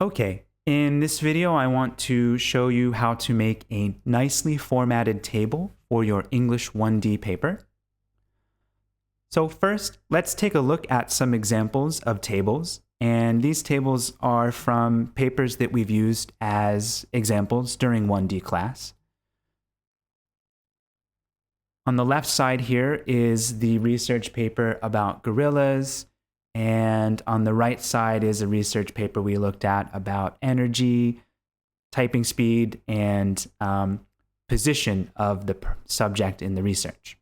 Okay, in this video, I want to show you how to make a nicely formatted table for your English 1D paper. So first, let's take a look at some examples of tables. And these tables are from papers that we've used as examples during 1D class. On the left side here is the research paper about gorillas. And on the right side is a research paper we looked at about energy, typing speed, and position of the subject in the research.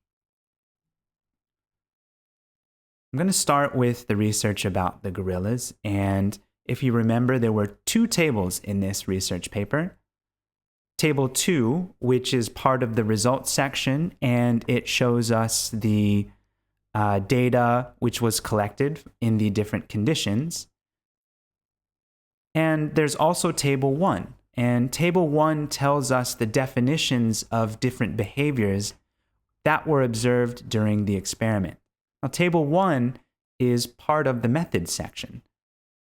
I'm going to start with the research about the gorillas. And if you remember, there were two tables in this research paper. Table 2, which is part of the results section, and it shows us the data which was collected in the different conditions. And there's also Table 1. And Table 1 tells us the definitions of different behaviors that were observed during the experiment. Now, Table 1 is part of the methods section,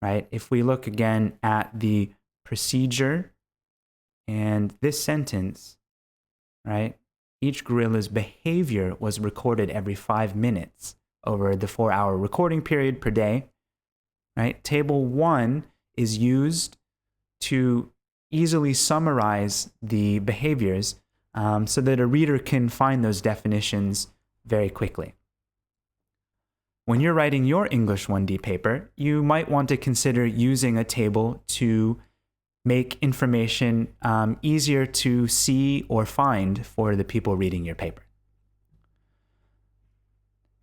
right? If we look again at the procedure and this sentence, right? Each gorilla's behavior was recorded every 5 minutes over the 4-hour recording period per day, right? Table 1 is used to easily summarize the behaviors so that a reader can find those definitions very quickly. When you're writing your English 1D paper, you might want to consider using a table to make information easier to see or find for the people reading your paper.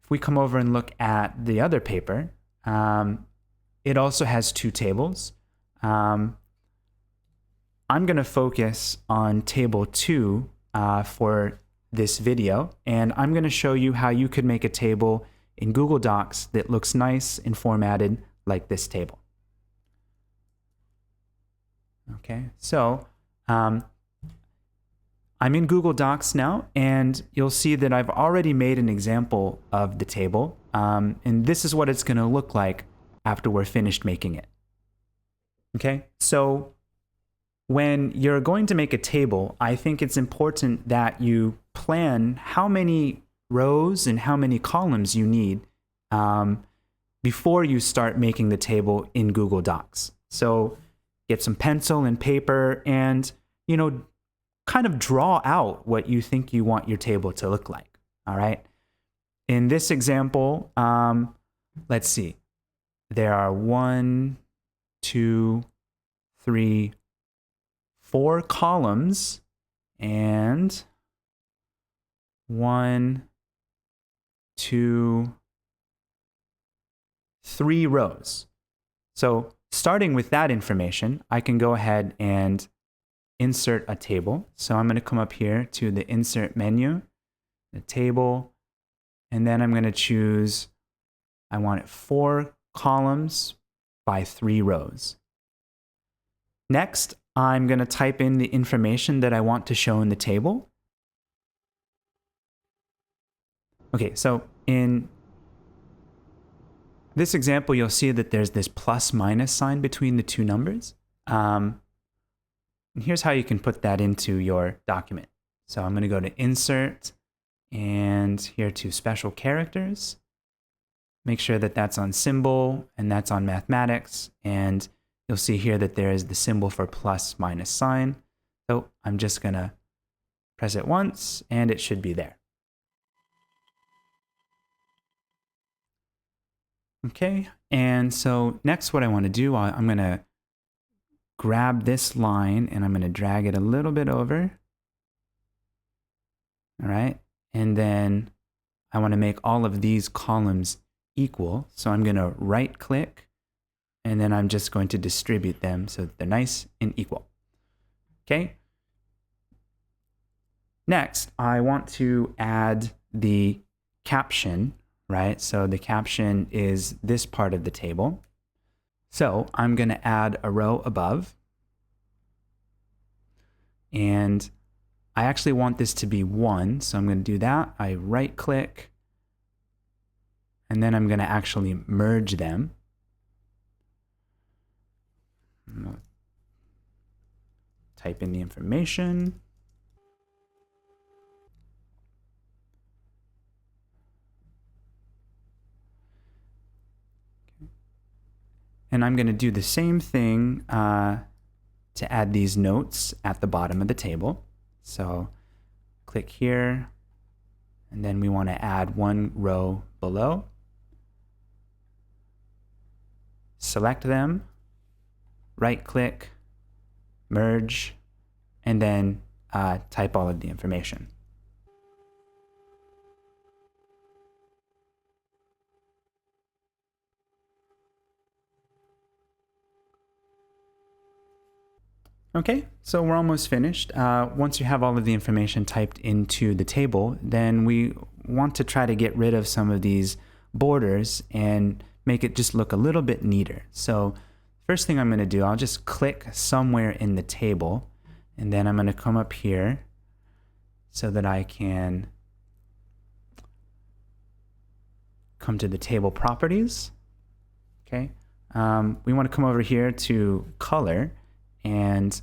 If we come over and look at the other paper, it also has two tables. I'm going to focus on Table 2 for this video, and I'm going to show you how you could make a table in Google Docs that looks nice and formatted like this table. Okay, so I'm in Google Docs now, and you'll see that I've already made an example of the table, and this is what it's going to look like after we're finished making it. Okay, so when you're going to make a table, I think it's important that you plan how many rows and how many columns you need before you start making the table in Google Docs. So get some pencil and paper and, kind of draw out what you think you want your table to look like, all right? In this example, let's see. There are 1, 2, 3, 4 columns and 1, 2, 3 rows. So starting with that information, I can go ahead and insert a table. So I'm going to come up here to the Insert menu, the table, and then I'm going to choose, I want it 4 columns by 3 rows. Next, I'm going to type in the information that I want to show in the table. Okay, so in this example, you'll see that there's this plus minus sign between the two numbers. And here's how you can put that into your document. So I'm going to go to Insert and here to Special Characters. Make sure that that's on Symbol and that's on Mathematics. And you'll see here that there is the symbol for plus minus sign. So I'm just going to press it once and it should be there. Okay, and so next what I want to do, I'm going to grab this line and I'm going to drag it a little bit over. All right, and then I want to make all of these columns equal. So I'm going to right click and then I'm just going to distribute them so that they're nice and equal. Okay. Next, I want to add the caption, right? So the caption is this part of the table. So I'm going to add a row above. And I actually want this to be 1. So I'm going to do that. I right click. And then I'm going to actually merge them. type in the information. And I'm going to do the same thing to add these notes at the bottom of the table. So click here, and then we want to add one row below. Select them, right-click, merge, and then type all of the information. Okay, so we're almost finished. Once you have all of the information typed into the table, then we want to try to get rid of some of these borders and make it just look a little bit neater. So first thing I'm going to do, I'll just click somewhere in the table, and then I'm going to come up here so that I can come to the table properties. Okay, we want to come over here to color, and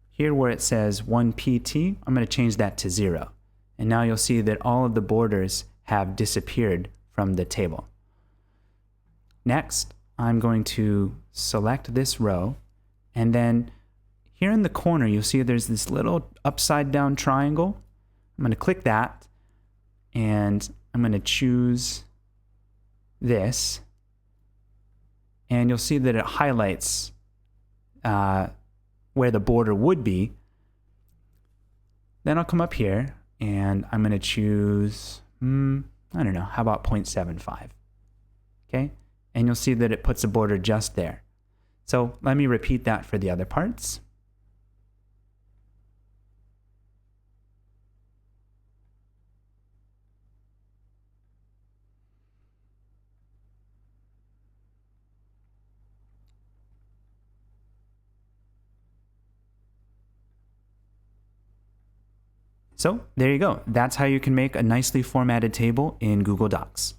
here where it says 1pt, I'm going to change that to 0. And now you'll see that all of the borders have disappeared from the table. Next, I'm going to select this row, and then here in the corner you'll see there's this little upside down triangle. I'm going to click that, and I'm going to choose this, and you'll see that it highlights where the border would be. Then I'll come up here and I'm going to choose, I don't know, how about 0.75? Okay, and you'll see that it puts a border just there. So let me repeat that for the other parts. So there you go. That's how you can make a nicely formatted table in Google Docs.